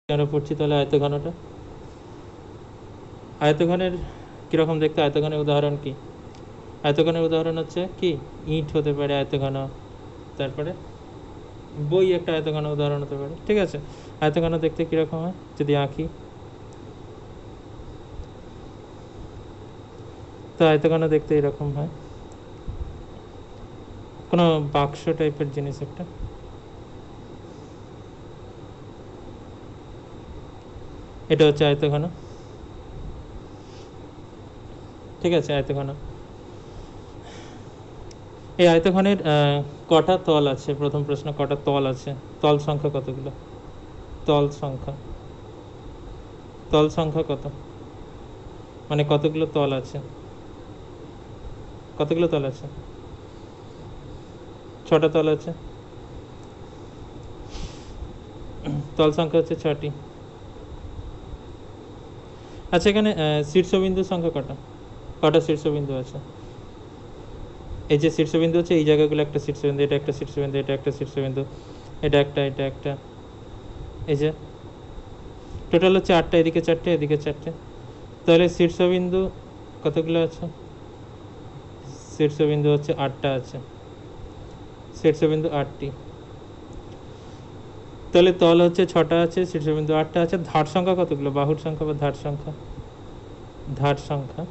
আমরা পড়ছি তাহলে আয়তঘনটা। আয়তঘনের কীরকম দেখতে? আয়তঘনের উদাহরণ কি? আয়তঘনের উদাহরণ হচ্ছে কি, ইট হতে পারে আয়তঘন, তারপরে বই একটা আয়তঘন উদাহরণ হতে পারে। ঠিক আছে, আয়তঘন দেখতে কীরকম হয় যদি আঁকি? তো আয়তঘন দেখতে এরকম হয়, কোনো বাক্স টাইপের জিনিস একটা, এটা হচ্ছে আয়তঘন। ঠিক আছে, আয়তঘন। এই আয়তঘনের কটা তল আছে? প্রথম প্রশ্ন, কটা তল আছে? তল সংখ্যা কতগুলো? তল সংখ্যা, তল সংখ্যা কত, মানে কতগুলো তল আছে? কতগুলো তল আছে? 6টা তল আছে। তল সংখ্যা হচ্ছে 6টি। আচ্ছা, এখানে শীর্ষবিন্দু সংখ্যা কটা? কটা শীর্ষবিন্দু আছে? এই যে শীর্ষবিন্দু হচ্ছে, এই জায়গাগুলো একটা শীর্ষবিন্দু, এটা একটা শীর্ষবিন্দু, এটা একটা শীর্ষবিন্দু, এটা একটা, এটা একটা, এই যে টোটাল হচ্ছে 8টা, এদিকে 4টে, এদিকে 4টে। তাহলে শীর্ষবিন্দু কতগুলো আছে? শীর্ষবিন্দু হচ্ছে 8টা আছে, শীর্ষবিন্দু 8টি। তাহলে তল হচ্ছে 6টা আছে, শীর্ষবিন্দু 8টা আছে। ধার সংখ্যা কতগুলো? বাহুর সংখ্যা বা ধার সংখ্যা? ধার সংখ্যা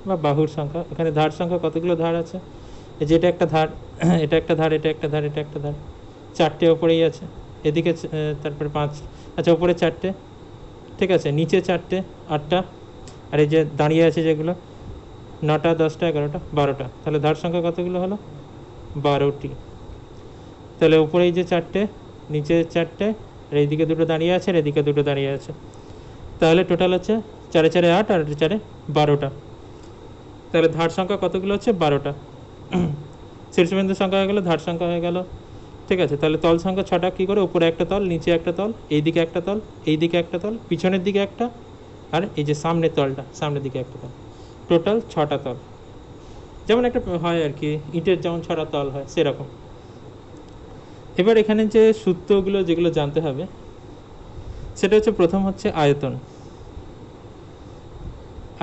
বা বাহুর সংখ্যা। এখানে ধার সংখ্যা কতগুলো ধার আছে? এই যে এটা একটা ধার, এটা একটা ধার, এটা একটা ধার, এটা একটা ধার, 4টে ওপরেই আছে, এদিকে তারপরে 5, আচ্ছা ওপরে 4টে, ঠিক আছে, নিচে 4টে, 8টা, আর এই যে দাঁড়িয়ে আছে যেগুলো 9টা, 10টা, 11টা, 12টা। তাহলে ধার সংখ্যা কতগুলো হলো? 12টি। তাহলে উপরেই যে 4টে, নিচে 4টে, আর এইদিকে দুটো দাঁড়িয়ে আছে, আর এদিকে দুটো দাঁড়িয়ে আছে। তাহলে টোটাল হচ্ছে 4 4 8 আর 4 12টা। তাহলে ধার সংখ্যা কতগুলো হচ্ছে? 12টা। শীর্ষবিন্দু সংখ্যা হয়ে গেল, ধার সংখ্যা হয়ে গেল। ঠিক আছে, তাহলে তল সংখ্যা 6টা। কী করে? উপরে একটা তল, নিচে একটা তল, এইদিকে একটা তল, এইদিকে একটা তল, পিছনের দিকে একটা, আর এই যে সামনের তলটা, সামনের দিকে একটা তল, টোটাল 6টা তল। যেমন একটা হয় আর কি, ইটের যেমন 6টা তল হয় সেরকম। এবার এখানে যে সূত্রগুলো যেগুলো জানতে হবে, সেটা হচ্ছে প্রথম হচ্ছে আয়তন,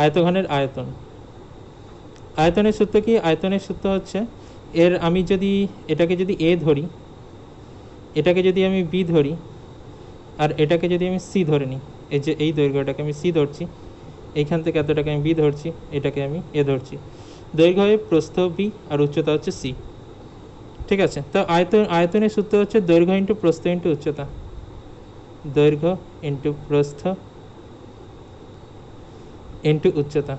আয়তঘনের আয়তন। আয়তনের সূত্র কি? আয়তনের সূত্র হচ্ছে, আমি যদি এটাকে যদি এ ধরি, এটাকে যদি আমি বি ধরি, আর এটাকে যদি আমি সি ধরে নিই, এই যে এই দৈর্ঘ্যটাকে আমি সি ধরছি, এইখান থেকে এতটাকে আমি বি ধরছি, এটাকে আমি এ ধরছি। দৈর্ঘ্য প্রস্থ বি আর উচ্চতা হচ্ছে সি। ঠিক আছে, তো আয়তনের সূত্র হচ্ছে দৈর্ঘ্য ইন্টু প্রস্থ ইন্টু উচ্চতা। দৈর্ঘ্য ইন্টু প্রস্থ ইন্টু উচ্চতা।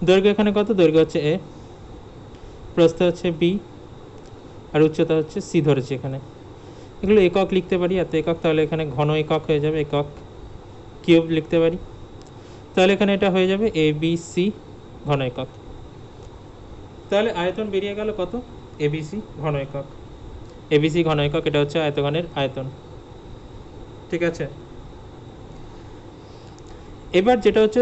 দৈর্ঘ্য এখানে কত? দৈর্ঘ্য হচ্ছে এ, প্রস্থ হচ্ছে বি, আর উচ্চতা হচ্ছে সি ধরেছি এখানে। এগুলো একক লিখতে পারি, এত একক, তাহলে এখানে ঘন একক হয়ে যাবে, একক কিউব লিখতে পারি। তাহলে এখানে এটা হয়ে যাবে এ বি সি ঘন একক। তাহলে আয়তন বেরিয়ে গেল কত? এবিসি ঘন একক। এবিসি ঘন একক, এটা হচ্ছে আয়তঘনের আয়তন। ঠিক আছে, এবার যেটা হচ্ছে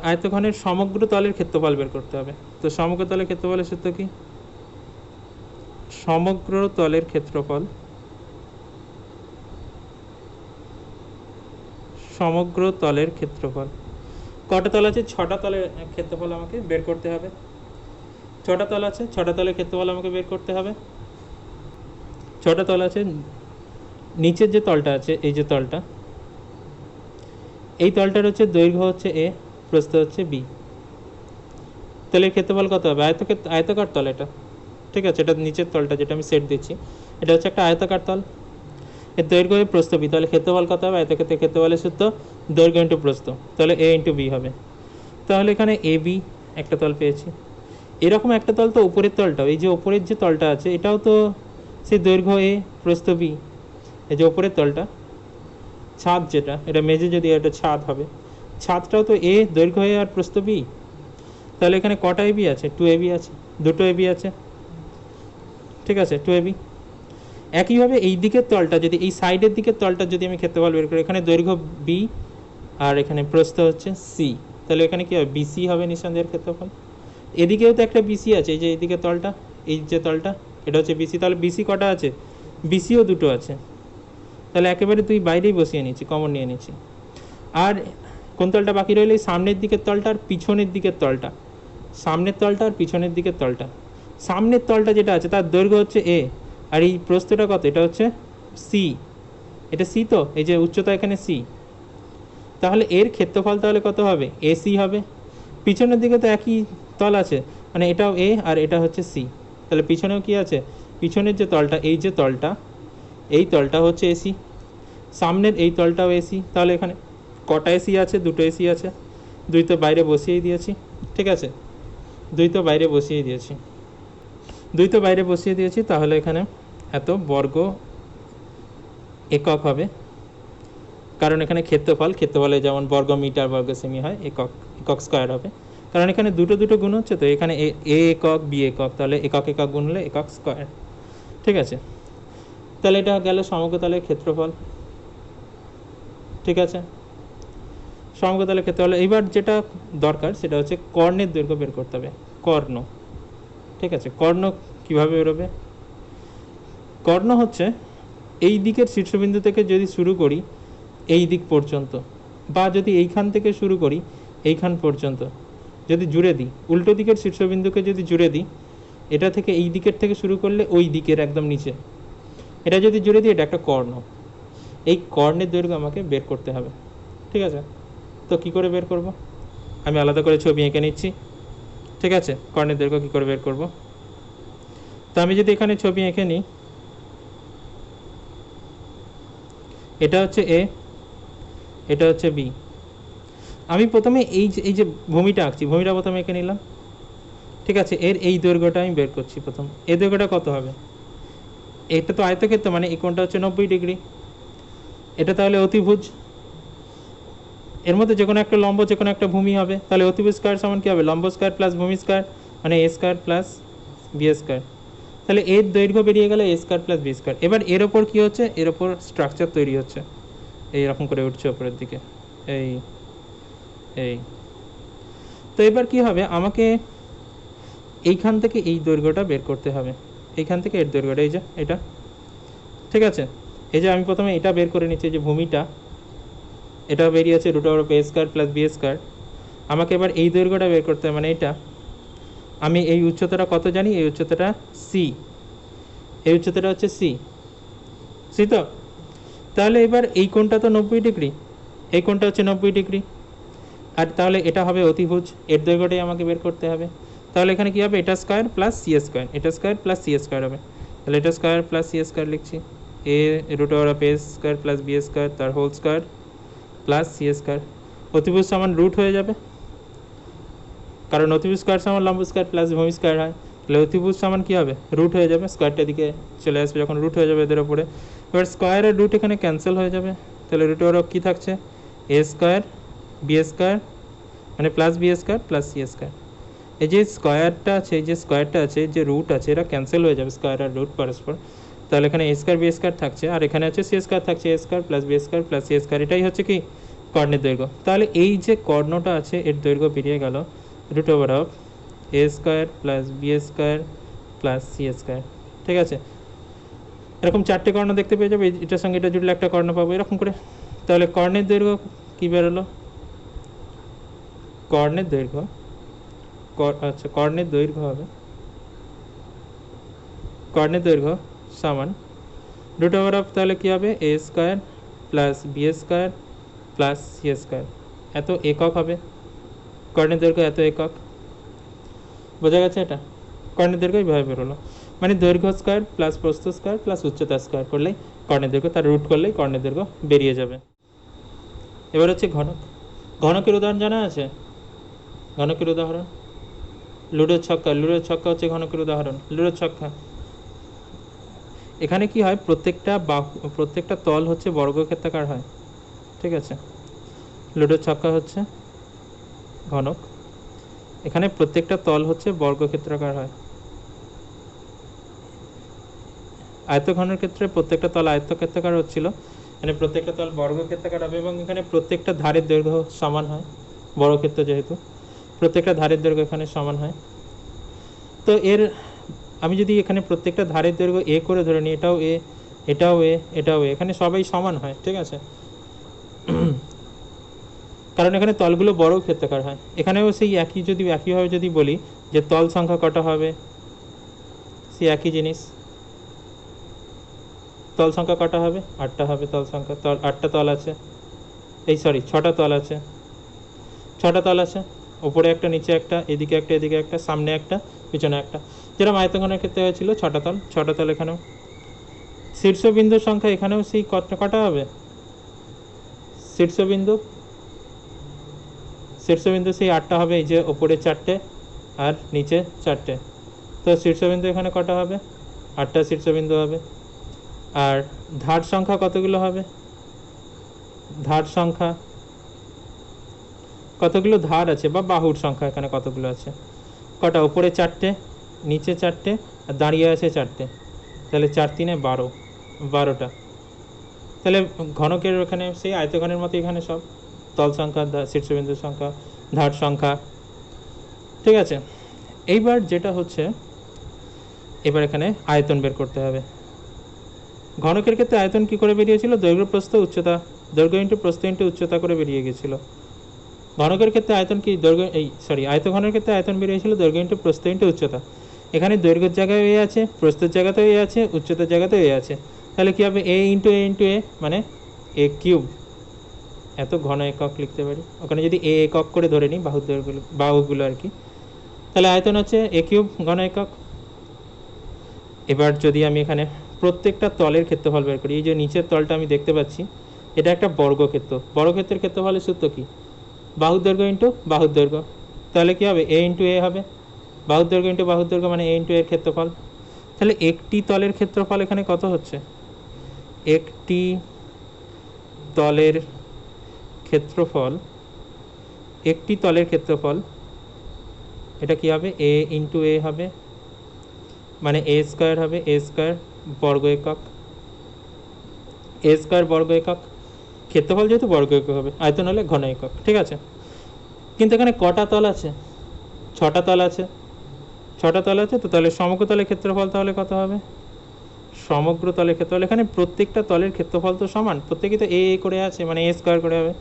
আয়তঘনের সমগ্র তলের ক্ষেত্রফল বের করতে হবে। তো সমগ্র তলের ক্ষেত্রফলের সূত্র কি? সমগ্র তলের ক্ষেত্রফল, সমগ্র তলের ক্ষেত্রফল। কটা তল আছে? 6টা তলের ক্ষেত্রফল আমাকে বের করতে হবে। 6টা তল আছে, 6টা তলের ক্ষেত্রফল আমাকে বের করতে হবে। 6টা তল আছে, নিচের যে তলটা আছে, এই যে তলটা, এই তলটার হচ্ছে দৈর্ঘ্য হচ্ছে এ, প্রস্থ হচ্ছে বি। তাহলে ক্ষেত্রফল কত হবে? আয়তাকার তল এটা। ঠিক আছে, এটা নিচের তলটা যেটা আমি সেট দিচ্ছি, এটা হচ্ছে একটা আয়তাকার তল, এর দৈর্ঘ্য প্রস্থ বি। তাহলে ক্ষেত্রফল কত হবে? আয়তক্ষেত্রের ক্ষেত্রফলের সূত্র দৈর্ঘ্য ইন্টু প্রস্থ, তাহলে এ ইন্টু বি হবে। তাহলে এখানে এ বি একটা তল পেয়েছি। এরকম একটা তল তো উপরের তলটাও, এই যে উপরের যে তলটা আছে, এটাও তো সেই দৈর্ঘ্য এ, প্রস্থ বি। এই যে উপরের তলটা, ছাদ যেটা, এটা মেঝে যদি এটা ছাদ হবে, ছাদটাও তো এ, দৈর্ঘ্য এ আর প্রস্থ বি। তাহলে এখানে কটা এবি আছে? 2 এবি আছে, দুটো এবি আছে। ঠিক আছে, 2 এবি। একইভাবে এই দিকের তলটা যদি, এই সাইডের দিকের তলটা যদি আমি ক্ষেত্রফল বের করি, এখানে দৈর্ঘ্য বি আর এখানে প্রস্থ হচ্ছে সি, তাহলে এখানে কী হবে? বিসি হবে নিঃসন্দেহের ক্ষেত্রফল। এদিকেও তো একটা বিসি আছে, এই যে এইদিকে তলটা, এই যে তলটা, এটা হচ্ছে বিসি। তাহলে বিসি কটা আছে? বিসিও দুটো আছে, তাহলে একেবারে তুই বাইরেই বসিয়ে নিচ্ছি, কমন নিয়ে নিচ্ছি। আর কোন তলটা বাকি রইল? এই সামনের দিকের তলটা আর পিছনের দিকের তলটা, সামনের তলটা আর পিছনের দিকের তলটা। সামনের তলটা যেটা আছে তার দৈর্ঘ্য হচ্ছে এ, আর এই প্রস্থটা কত? এটা হচ্ছে সি, এটা সি তো, এই যে উচ্চতা এখানে সি, তাহলে এর ক্ষেত্রফল তাহলে কত হবে? এসি হবে। পিছনের দিকে তো একই তল আছে, মানে এটাও এ আর এটা হচ্ছে সি, তাহলে পিছনেও কি আছে? পিছনের যে তলটা, এই যে তলটা, এই তলটা হচ্ছে এসি, সামনের এই তলটাও এসি। তাহলে এখানে কটা এসি আছে? দুটো এসি আছে, দুই তো বাইরে বসিয়েই দিয়েছি, ঠিক আছে, দুই তো বাইরে বসিয়ে দিয়েছি, দুই তো বাইরে বসিয়ে দিয়েছি, তাহলে এখানে এত বর্গ একক হবে, কারণ এখানে ক্ষেত্রফলে যেমন বর্গ মিটার বর্গ সেমি হয়, একক একক স্কোয়ার হবে, কারণ এখানে দুটো দুটো গুণ হচ্ছে, তো এখানে এ একক বি একক, তাহলে একক একক গুণ হলে একক স্কোয়ার, ঠিক আছে। তাহলে এটা গেল সমগ্রতলের ক্ষেত্রফল, ঠিক আছে, সমগ্রতলের ক্ষেত্রফল। এইবার যেটা দরকার সেটা হচ্ছে কর্ণের দৈর্ঘ্য বের করতে হবে, কর্ণ, ঠিক আছে। কর্ণ কীভাবে বেরোবে? কর্ণ হচ্ছে এই দিকের শীর্ষবিন্দু থেকে যদি শুরু করি এই দিক পর্যন্ত, বা যদি এইখান থেকে শুরু করি এইখান পর্যন্ত, যদি জুড়ে দিই, উল্টো দিকের শীর্ষবিন্দুকে যদি জুড়ে দিই, এটা থেকে এই দিকের থেকে শুরু করলে ওই দিকের একদম নিচে, এটা যদি জুড়ে দিই, এটা একটা কর্ণ। এই কর্ণের দৈর্ঘ্য আমাকে বের করতে হবে, ঠিক আছে। তো কী করে বের করব? আমি আলাদা করে ছবি এঁকে নিচ্ছি, ঠিক আছে। কর্ণের দৈর্ঘ্য কী করে বের করব? তো আমি যদি এখানে ছবি এঁকে নিই, এটা হচ্ছে এ, এটা হচ্ছে বি। আমি প্রথমে এই যে ভূমিটা আঁকছি, ভূমিটা প্রথমে এঁকে নিলাম, ঠিক আছে। এর এই দৈর্ঘ্যটা আমি বের করছি প্রথম, এই দৈর্ঘ্যটা কত হবে? এটা তো আয়তক্ষেত্র, মানে এই কোণটা হচ্ছে 90 ডিগ্রি, এটা তাহলে অতিভুজ, এর মধ্যে যে কোনো একটা লম্ব, যে কোনো একটা ভূমি হবে, তাহলে অতিভুজ স্কয়ার সমান কী হবে? লম্ব স্কয়ার প্লাস ভূমি স্কয়ার, মানে এ স্কয়ার প্লাস বি স্কয়ার। তাহলে এর দৈর্ঘ্য বেরিয়ে গেল এ স্কয়ার প্লাস বি স্কয়ার। এবার এর ওপর কী হচ্ছে? এর ওপর স্ট্রাকচার তৈরি হচ্ছে, এইরকম করে উঠছে ওপরের দিকে, এই এই। তো এবার কী হবে? আমাকে এইখান থেকে এই দৈর্ঘ্যটা বের করতে হবে, এইখান থেকে এর দৈর্ঘ্যটা, এই যে এটা, ঠিক আছে। এই যে আমি প্রথমে এটা বের করে নিচ্ছি, যে ভূমিটা, এটা বেরিয়েছে √a square plus B square. আমাকে এবার এই দৈর্ঘ্যটা বের করতে হবে, মানে এটা। আমি এই উচ্চতাটা কত জানি? এই উচ্চতাটা সি, এই উচ্চতাটা হচ্ছে সি, সি তো। তাহলে এবার এই কোণটা তো 90 ডিগ্রি, এই কোণটা হচ্ছে 90 ডিগ্রি, আর তাহলে এটা হবে অতিভুজ, এর দৈর্ঘ্যটাই আমাকে বের করতে হবে। তাহলে এখানে কী হবে? এটা স্কয়ার প্লাস সি স্কয়ার, এটা স্কয়ার প্লাস সি স্কয়ার হবে, তাহলে এটা স্কয়ার প্লাস সি স্কয়ার লিখছি, A √a square plus B square তার whole square plus C square. অতিভুজ সমান রুট হয়ে যাবে, কারণ অতিভুজ স্কয়ার সমান লম্ব স্কয়ার প্লাস ভূমি স্কয়ার হয়, তাহলে অতিভুজ সমান কী হবে? রুট হয়ে যাবে, স্কয়ারটা দিকে চলে আসবে যখন রুট হয়ে যাবে এদের ওপরে। এবার স্কয়ার আর রুট এখানে ক্যান্সেল হয়ে যাবে, তাহলে √a কী থাকছে? এ স্কয়ার বি স্কয়ার, মানে plus B square plus C square. এই যে স্কয়ারটা আছে, এই যে স্কয়ারটা আছে, যে রুট আছে, এরা ক্যান্সেল হয়ে যাবে, স্কয়ার আর রুট পরস্পর। তাহলে এখানে এ স্কয়ার বি স্কয়ার থাকছে, আর এখানে হচ্ছে সি স্কয়ার থাকছে, A square plus B square plus C square. এটাই হচ্ছে কি? কর্ণের দৈর্ঘ্য। তাহলে এই যে কর্ণটা আছে এর দৈর্ঘ্য বেরিয়ে গেল √a square plus B square plus C square, ঠিক আছে। এরকম চারটে কর্ণ দেখতে পেয়ে যাবে, এটার সঙ্গে এটা জুড়লে একটা কর্ণ পাবো, এরকম করে। তাহলে কর্ণের দৈর্ঘ্য কী বেরোলো? কর্ণের দৈর্ঘ্য, আচ্ছা, কর্ণের দৈর্ঘ্য হবে, কর্ণের দৈর্ঘ্য সমান √, তাহলে কী হবে? A square plus B square plus C square, এত একক হবে। কর্ণের দৈর্ঘ্য এত একক, বোঝা গেছে? এটা কর্ণের দৈর্ঘ্য এইভাবে বেরোলো, মানে দৈর্ঘ্য স্কয়ার প্লাস প্রস্থ স্কয়ার প্লাস উচ্চতা স্কয়ার করলেই কর্ণের দৈর্ঘ্য, তার রুট করলেই কর্ণের দৈর্ঘ্য বেরিয়ে যাবে। এবার হচ্ছে ঘনক। ঘনকের উদাহরণ জানা আছে? ঘনকের উদাহরণ লুডোর ছক্কা, লুডোর ছক্কা হচ্ছে ঘনকের উদাহরণ, লুডোর ছক্কা। এখানে কি হয়? প্রত্যেকটা তল হচ্ছে বর্গক্ষেত্রাকার হয়, ঠিক আছে। লুডোর ছক্কা হচ্ছে ঘনক, এখানে প্রত্যেকটা তল হচ্ছে বর্গক্ষেত্রাকার হয়। আয়তঘনের ক্ষেত্রে প্রত্যেকটা তল আয়তক্ষেত্রাকার হচ্ছিল, মানে প্রত্যেকটা তল বর্গক্ষেত্রাকার হবে, এবং এখানে প্রত্যেকটা ধারের দৈর্ঘ্য সমান হয়, বর্গক্ষেত্র যেহেতু প্রত্যেকটা ধারের দৈর্ঘ্য এখানে সমান হয়। তো এর আমি যদি এখানে প্রত্যেকটা ধারের দৈর্ঘ্য এ করে ধরে নিই, এটাও এ, এটাও এ, এটাও এ, এখানে সবাই সমান হয়, ঠিক আছে, কারণ এখানে তলগুলো বড় ক্ষেত্রাকার হয়। এখানেও সেই একই, যদি একইভাবে যদি বলি যে তল সংখ্যা কটা হবে, সেই একই জিনিস, তল সংখ্যা কটা হবে, 8টা হবে তল সংখ্যা, তল 8টা তল আছে, এই সরি 6টা তল আছে, 6টা তল আছে, ওপরে একটা, নিচে একটা, এদিকে একটা, এদিকে একটা, সামনে একটা, পিছনে একটা, যেরকম আয়তঘনের ক্ষেত্রে হয়েছিল 6টা তল, 6টা তল এখানেও। শীর্ষবিন্দুর সংখ্যা এখানেও সেই কটা কটা হবে, শীর্ষবিন্দু, শীর্ষবিন্দু সেই 8টা হবে, এই যে ওপরে 4টে আর নিচে 4টে, তো শীর্ষবিন্দু এখানে কটা হবে, 8টা শীর্ষবিন্দু হবে। আর ধার সংখ্যা কতগুলো হবে, ধার সংখ্যা কতগুলো ধার আছে, বা বাহুর সংখ্যা এখানে কতগুলো আছে, কটা, ওপরে 4টে, নিচে 4টে, আর দাঁড়িয়ে আছে 4টে, তাহলে 4 3 12, 12টা। তাহলে ঘনকের ওখানে সেই আয়তঘনের মতো এখানে সব তল সংখ্যা, শীর্ষবিন্দুর সংখ্যা, ধার সংখ্যা, ঠিক আছে। এইবার যেটা হচ্ছে, এবার এখানে আয়তন বের করতে হবে। ঘনকের ক্ষেত্রে আয়তন কি করে বেরিয়েছিল, দৈর্ঘ্য প্রস্থ উচ্চতা, দৈর্ঘ্য ইন্টু প্রস্থ ইন্টু উচ্চতা করে বেরিয়ে গেছিল। ঘনকের ক্ষেত্রে আয়তন কি, দৈর্ঘ্য, এই সরি, আয়তঘনের ক্ষেত্রে আয়তন বেরিয়েছিল দৈর্ঘ্য ইন্টু প্রস্থ ইন্টু উচ্চতা। এখানে দৈর্ঘ্যের জায়গায় এ আছে, প্রস্থের জায়গাতেও এ আছে, উচ্চতার জায়গাতেও এ আছে, তাহলে কী হবে, এ ইন্টু এ মানে এ কিউব, এত ঘন একক লিখতে পারি, ওখানে যদি এ একক করে ধরে নিই বাহুগুলো আর কি, তাহলে আয়তন হচ্ছে এ কিউব ঘন একক। এবার যদি আমি এখানে প্রত্যেকটা তলের ক্ষেত্রফল বের করি, এই যে নিচের তলটা আমি দেখতে পাচ্ছি, এটা একটা বর্গক্ষেত্র, বর্গক্ষেত্রের ক্ষেত্রফলের সূত্র কি, বাহুর দৈর্ঘ্য ইন্টু বাহুর দৈর্ঘ্য, তাহলে কী হবে, এ ইন্টু এ হবে, বাহুর দৈর্ঘ্য ইন্টু বাহুর দৈর্ঘ্য মানে এ ইন্টু এর ক্ষেত্রফল। তাহলে একটি তলের ক্ষেত্রফল এখানে কত হচ্ছে, একটি তলের ক্ষেত্রফল, একটি তলের ক্ষেত্রফল, এটা কি হবে, এ ইন্টু এ হবে, মানে এ স্কোয়ার হবে, এ স্কোয়ার বর্গ একক, এ স্কোয়ার বর্গ একক, ক্ষেত্রফল যেহেতু বর্গ একক হবে, আয়তন হলে ঘন একক, ঠিক আছে। কিন্তু এখানে কটা তল আছে, 6টা তল আছে, 6টা তল আছে, তো তাহলে সমগ্র তলের ক্ষেত্রফল তাহলে কত হবে, সমগ্র তলের ক্ষেত্রফল, এখানে প্রত্যেকটা তলের ক্ষেত্রফল তো সমান, প্রত্যেকেই তো এ করে আছে, মানে এ স্কোয়ার করে হবে,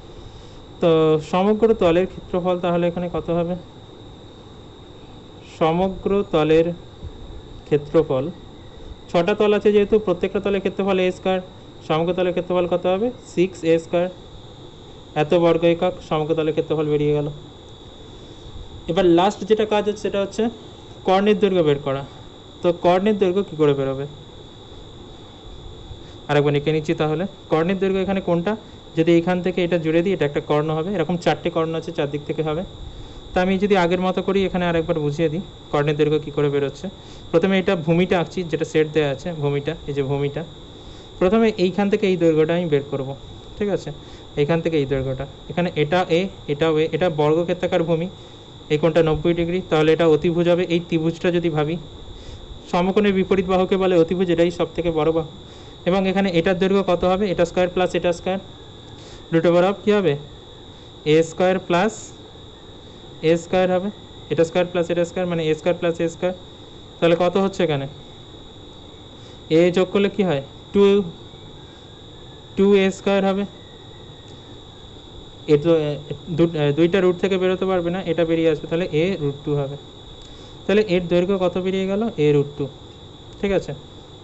তো সমগ্র তলের ক্ষেত্রফল তাহলে এখানে কত হবে, সমগ্র তলের ক্ষেত্রফল, 6টা তল আছে যেহেতু, প্রত্যেকটা তলের ক্ষেত্রফল এ স্কোয়ার, সমগ্র তলের ক্ষেত্রফল কত হবে, 6a স্কোয়ার, এত বর্গ একক, সমগ্র তলের ক্ষেত্রফল বেরিয়ে গেল। এবার লাস্ট যেটা কাজ হচ্ছে সেটা হচ্ছে কর্ণের দৈর্ঘ্য বের করা। তো কর্ণের দৈর্ঘ্য কী করে বেরোবে, আরেকবার লিখে নিচ্ছি তাহলে, কর্ণের দৈর্ঘ্য এখানে কোনটা, যদি এইখান থেকে এটা জুড়ে দিই, এটা একটা কর্ণ হবে, এরকম 4টে কর্ণ আছে, 4 দিক থেকে হবে। তা আমি যদি আগের মতো করি, এখানে আরেকবার বুঝিয়ে দিই কর্ণের দৈর্ঘ্য কী করে বেরোচ্ছে। প্রথমে এটা ভূমিটা আঁকছি, যেটা সেট দেওয়া আছে, ভূমিটা, এই যে ভূমিটা, প্রথমে এইখান থেকে এই দৈর্ঘ্যটা আমি বের করব, ঠিক আছে, এইখান থেকে এই দৈর্ঘ্যটা, এখানে এটা এ, এটাও এ, এটা বর্গক্ষেত্রাকার ভূমি, এই কোণটা 90 ডিগ্রি, তাহলে এটা অতিভুজ হবে। এই ত্রিভুজটা যদি ভাবি, সমকোণের বিপরীত বাহুকে বলে অতিভুজ, এটাই সব থেকে বড় বাহু, এবং এখানে এটার দৈর্ঘ্য কত হবে, এটা স্কোয়ার প্লাস এটা স্কোয়ার, রুট ওভার অফ কী হবে, এ স্কোয়ার প্লাস এ স্কোয়ার হবে, এটা স্কোয়ার প্লাস এটা স্কোয়ার মানে এ স্কোয়ার প্লাস এ স্কোয়ার, তাহলে কত হচ্ছে এখানে, এ যোগ করলে কী হয়, 2a স্কোয়ার হবে, এ তো দুইটা রুট থেকে বেরোতে পারবে না, এটা বেরিয়ে আসবে, তাহলে a √2 হবে। তাহলে এর দৈর্ঘ্য কত বেরিয়ে গেল, a √2, ঠিক আছে,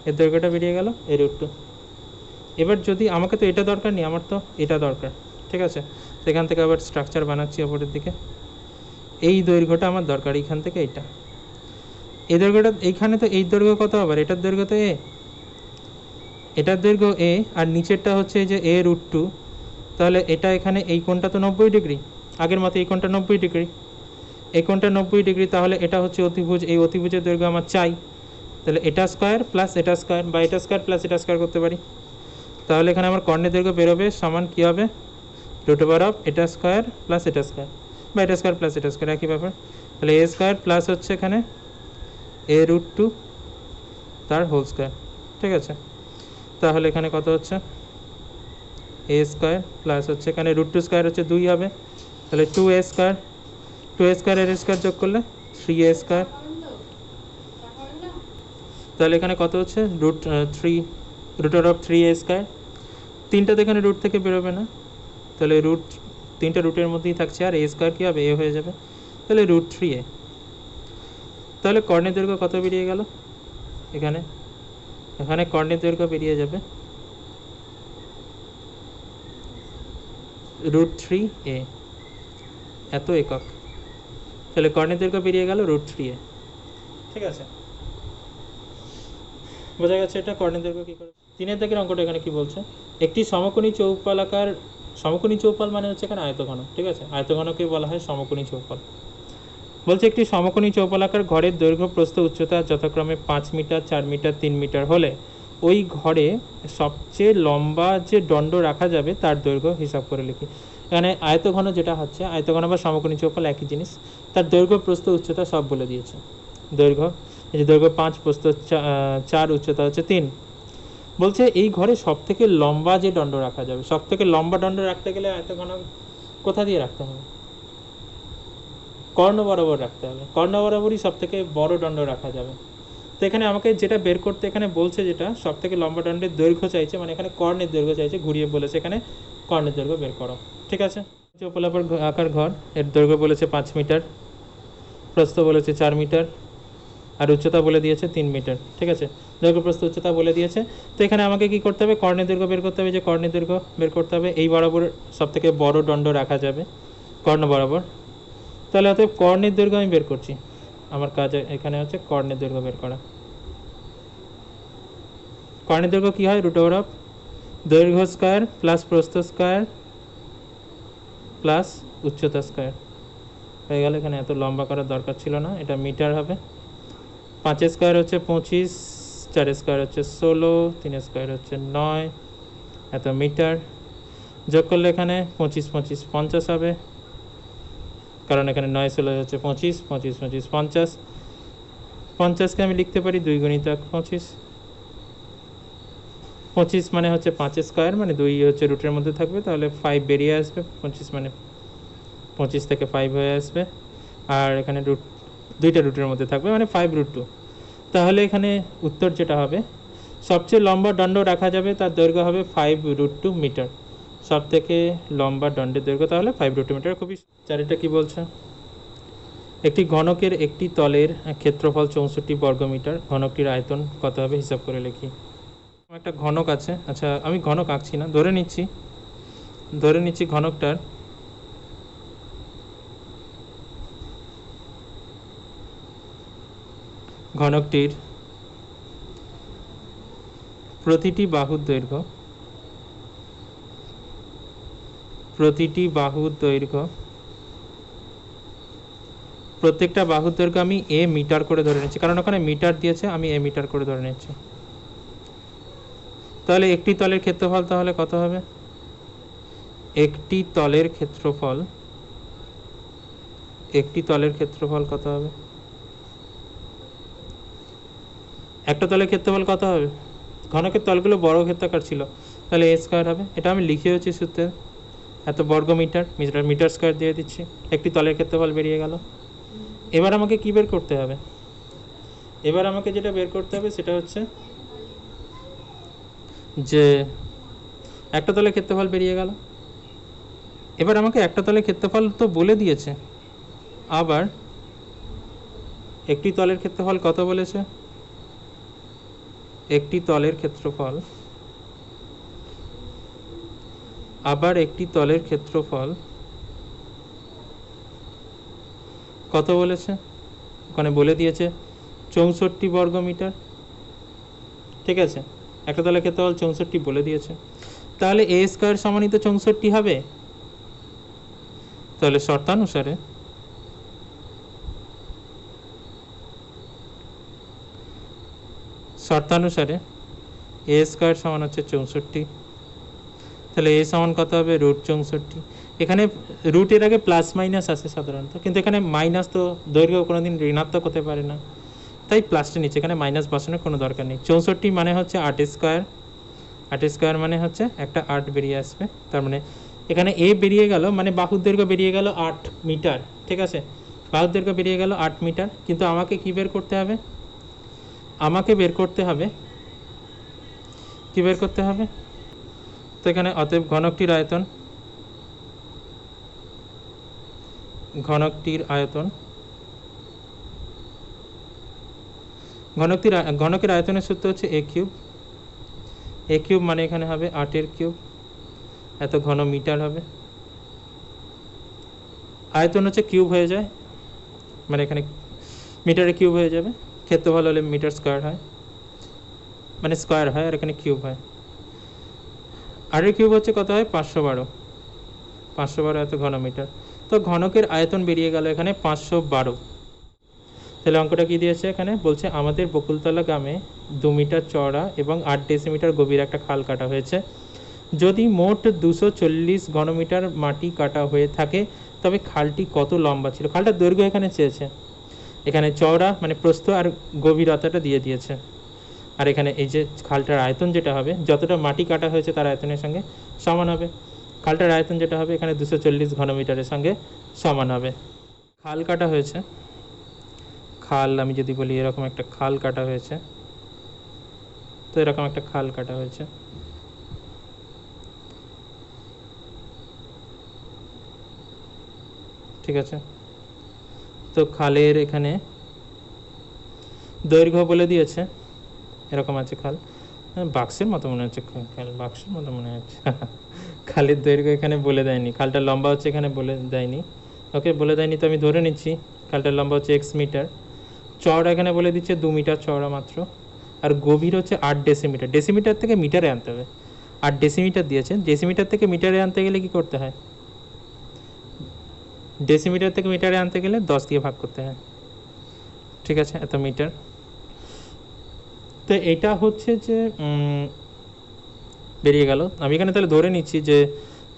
এর দৈর্ঘ্যটা বেরিয়ে গেল a √2। এবার যদি আমাকে তো এটা দরকার নেই, আমার তো এটা দরকার, ঠিক আছে, সেখান থেকে আবার স্ট্রাকচার বানাচ্ছি ওপরের দিকে, এই দৈর্ঘ্যটা আমার দরকার, এইখান থেকে এইটা, এই দৈর্ঘ্যটা, এইখানে তো এই দৈর্ঘ্য কত আবার, এটার দৈর্ঘ্য তো a, এটার দৈর্ঘ্য a, আর নিচেরটা হচ্ছে এই যে a √2, তাহলে এটা এখানে এই কোণটা তো 90 ডিগ্রি, আগের মতো এই কোণটা 90 ডিগ্রি, এই কোণটা 90 ডিগ্রি, তাহলে এটা হচ্ছে অতিভুজ, এই অতিভুজের দৈর্ঘ্য আমার চাই, তাহলে এটা স্কোয়ার প্লাস এটা স্কোয়ার, বা এটা স্কোয়ার প্লাস এটা স্কোয়ার করতে পারি, তাহলে এখানে আমার কর্ণের দৈর্ঘ্য বেরোবে সমান কী হবে, রুট ওভার অফ এটা স্কোয়ার প্লাস এটা স্কোয়ার, বা এটা স্কোয়ার প্লাস এটা স্কোয়ার, একই ব্যাপার, তাহলে এ স্কোয়ার প্লাস হচ্ছে এখানে a √2 তার হোল স্কোয়ার, ঠিক আছে, তাহলে এখানে কত হচ্ছে, a স্কোয়ার প্লাস হচ্ছে এখানে √2 স্কোয়ার হচ্ছে 2 হবে, তাহলে 2a স্কোয়ার, 2a স্কোয়ার এর স্কোয়ার যোগ করলে 3a স্কোয়ার, তাহলে এখানে কত হচ্ছে √3, √3a²। তিনটা তো এখানে রুট থেকে বেরোবে না, তাহলে তিনটা রুটের মধ্যেই থাকছে, আর a² কী হবে, এ হয়ে যাবে, তাহলে √3a। তাহলে কর্ণের দৈর্ঘ্য কত বেরিয়ে গেল, এখানে কর্ণের দৈর্ঘ্য বেরিয়ে যাবে √3a, এত একক। তাহলে কর্ণের দৈর্ঘ্য বেরিয়ে গেল √3a। ঠিক আছে, বোঝা গেছে এটা কর্ণের দৈর্ঘ্য কী করে। 3 দাগের অঙ্কটা এখানে কি বলছে, একটি সমকোণী চৌপালাকার, সমকোণী চৌপাল মানে হচ্ছে এখানে আয়তঘন। ঠিক আছে, আয়তঘনকে বলা হয় সমকোণী চৌপাল। বলছে একটি সমকোণী চৌপালাকার ঘরের দৈর্ঘ্য প্রস্থ উচ্চতা যথাক্রমে 5 মিটার, 4 মিটার, 3 মিটার হলে ওই ঘরে সবচেয়ে লম্বা যে দণ্ড রাখা যাবে তার দৈর্ঘ্য হিসাব করে লিখি। এখানে আয়তঘন যেটা হচ্ছে, আয়তঘন বা সমকোণী চৌপাল একই জিনিস, তার দৈর্ঘ্য প্রস্থ উচ্চতা সব বলে দিয়েছে। দৈর্ঘ্য, এই যে দৈর্ঘ্য 5, প্রস্থ 4, উচ্চতা হচ্ছে 3। বলছে এই ঘরে সব থেকে লম্বা যে দণ্ড রাখা যাবে, সব থেকে লম্বা দণ্ড রাখতে গেলে আয়তঘন কোথা দিয়ে রাখতে হবে, কর্ণ বরাবর রাখতে হবে। কর্ণ বরাবরই সব থেকে বড় দণ্ড রাখা যাবে। তো এখানে আমাকে যেটা বের করতে এখানে বলছে, যেটা সব থেকে লম্বা দণ্ডের দৈর্ঘ্য চাইছে, মানে এখানে কর্ণের দৈর্ঘ্য চাইছে, ঘুরিয়ে বলেছে এখানে কর্ণের দৈর্ঘ্য বের করো। ঠিক আছে, চৌপলাকার আকার ঘর, এর দৈর্ঘ্য বলেছে 5 মিটার, প্রস্থ বলেছে 4 মিটার, আর উচ্চতা বলে দিয়েছে 3 মিটার। ঠিক আছে, দৈর্ঘ্য প্রস্থ উচ্চতা বলে দিয়েছে। তো এখানে আমাকে কি করতে হবে, কর্ণের দৈর্ঘ্য বের করতে হবে। যে কর্ণের দৈর্ঘ্য বের করতে হবে, এই বরাবর সব থেকে বড় দণ্ড রাখা যাবে কর্ণ বরাবর। তাহলে অতএব কর্ণের দৈর্ঘ্য আমি বের করছি, আমার কাজ এখানে হচ্ছে কর্ণের দৈর্ঘ্য বের করা। কর্ণের দৈর্ঘ্য কী হয়, √ দৈর্ঘ্য স্কয়ার প্লাস প্রস্থ স্কয়ার প্লাস উচ্চতা স্কয়ার হয়ে গেল। এখানে এত লম্বা করার দরকার ছিল না, এটা মিটার হবে। 5 স্কয়ার হচ্ছে 25, 4 স্কয়ার হচ্ছে 16, 3 স্কয়ার হচ্ছে 9, এত মিটার। যোগ করলে এখানে 25, 25, 50 হবে, কারণ এখানে 9, 16 হচ্ছে 25, 25, 25, 50। 50কে আমি লিখতে পারি 2 × 25। 25 মানে হচ্ছে 5 স্কয়ার, মানে 2 হচ্ছে রুটের মধ্যে থাকবে, তাহলে 5 বেরিয়ে আসবে। 25 মানে 25 থেকে 5 হয়ে আসবে, আর এখানে দুইটা রুটের মধ্যে থাকবে, মানে 5√2। তাহলে এখানে উত্তর যেটা হবে, সবচেয়ে লম্বা দণ্ড রাখা যাবে তার দৈর্ঘ্য হবে 5√2 মিটার। সব থেকে লম্বা দণ্ডের দৈর্ঘ্য তাহলে 5√2 মিটার। খুবই। চারিটা কি বলছে, একটি ঘনকের একটি তলের ক্ষেত্রফল 64 বর্গমিটার, ঘনকটির আয়তন কত হবে হিসাব করে লিখি। একটা ঘনক আছে, আচ্ছা আমি ঘনক আঁকছি না, ধরে নিচ্ছি ঘনকটির প্রতিটি বাহুর দৈর্ঘ্য প্রত্যেকটা বাহুর দৈর্ঘ্য আমি a মিটার করে ধরে নিচ্ছি, কারণ ওখানে মিটার দিয়েছে, আমি a মিটার করে ধরে নিচ্ছি। তাহলে একটি তলের ক্ষেত্রফল তাহলে কত হবে, একটি তলের ক্ষেত্রফল কত হবে, একটা তলের ক্ষেত্রফল কত হবে, ঘনকের তলগুলো বড় ক্ষেত্রাকার ছিল, তাহলে a² হবে। এটা আমি লিখেওছি সূত্রে, এত বর্গমিটার, মিটার স্কয়ার দিয়ে দিচ্ছি, একটি তলের ক্ষেত্রফল বেরিয়ে গেল। এবার আমাকে কি বের করতে হবে, এবার আমাকে যেটা বের করতে হবে সেটা হচ্ছে যে একটা তলের ক্ষেত্রফল বেরিয়ে গেল। এবার আমাকে একটা তলের ক্ষেত্রফল তো বলে দিয়েছে, আবার একটি তলের ক্ষেত্রফল কত বলেছে, একটি তলের ক্ষেত্রফল কত বলেছে, ওখানে বলে দিয়েছে 64 বর্গমিটার। ঠিক আছে, একটা তলের ক্ষেত্রফল 64 বলে দিয়েছে, তাহলে a² সমানিত 64 হবে। তাহলে শর্তানুসারে a² সমান হচ্ছে 64, তাহলে a সমান কত হবে, √64। এখানে রুটের আগে প্লাস মাইনাস আসে সাধারণত, কিন্তু এখানে মাইনাস তো দৈর্ঘ্য কোনোদিন ঋণাত্মক হতে পারে না, তাই প্লাসটা নিচে, এখানে মাইনাস বসানোর কোনো দরকার নেই। 64 মানে হচ্ছে 8 স্কয়ার, মানে হচ্ছে একটা 8 বেরিয়ে আসবে। তার মানে এখানে a বেরিয়ে গেল, মানে বাহুর দৈর্ঘ্য বেরিয়ে গেল 8 মিটার। ঠিক আছে, বাহুর দৈর্ঘ্য বেরিয়ে গেল 8 মিটার, কিন্তু আমাকে কি বের করতে হবে, আমাকে বের করতে হবে কী বের করতে হবে? তো এখানে অতএব ঘনকটির আয়তন, ঘনকের আয়তনের সূত্র হচ্ছে a কিউব। a কিউব মানে এখানে হবে 8 কিউব, এত ঘন মিটার হবে। আয়তন হচ্ছে কিউব হয়ে যায়, মানে এখানে মিটারে কিউব হয়ে যাবে। ক্ষেত্রফল হলে মিটার স্কোয়ার হয়, মানে স্কোয়ার হয়, আর এখানে কিউব হয়। 8 কিউব হচ্ছে কত হয়? 512। 512 এত ঘন মিটার। তো ঘনকের আয়তন বেরিয়ে গেল এখানে 512। তাহলে অঙ্কটা কী দিয়েছে এখানে? বলছে আমাদের বকুলতলা গ্রামে 2 মিটার চওড়া এবং 8 ডেসিমিটার গভীর একটা খাল কাটা হয়েছে। যদি মোট 240 ঘনমিটার মাটি কাটা হয়ে থাকে তবে খালটি কত লম্বা ছিল? খালটার দৈর্ঘ্য এখানে চেয়েছে, এখানে চওড়া মানে প্রস্থ আর গভীরতাটা দিয়ে দিয়েছে। আর এখানে এই যে খালটার আয়তন যেটা হবে, যতটা মাটি কাটা হয়েছে তার আয়তনের সঙ্গে সমান হবে। খালটার আয়তন যেটা হবে এখানে 240 ঘনমিটারের সঙ্গে সমান হবে। খাল কাটা হয়েছে, খাল আমি যদি বলি এরকম একটা খাল কাটা হয়েছে, তো এরকম একটা খাল কাটা হয়েছে। ঠিক আছে, তো খালের এখানে দৈর্ঘ্য বলে দিয়েছে, এরকম আছে খাল, বাক্সের মতো মনে হচ্ছে, খাল বাক্সের মতো মনে হচ্ছে। খালের দৈর্ঘ্য এখানে বলে দেয়নি, খালটার লম্বা হচ্ছে এখানে বলে দেয়নি। ওকে, বলে দেয়নি, তো আমি ধরে নিচ্ছি খালটার লম্বা হচ্ছে x মিটার। চওড়া এখানে বলে দিচ্ছে 2 মিটার চওড়া মাত্র, আর গভীর হচ্ছে 8 ডেসিমিটার। ডেসিমিটার থেকে মিটারে আনতে হবে, 8 ডেসিমিটার দিয়েছে। ডেসিমিটার থেকে মিটারে আনতে গেলে কি করতে হয়? ডেসিমিটার থেকে মিটারে আনতে গেলে 10 দিয়ে ভাগ করতে হয়। ঠিক আছে, এত মিটার। তো এটা হচ্ছে যে বেরিয়ে গেল। আমি এখানে তাহলে ধরে নিচ্ছি যে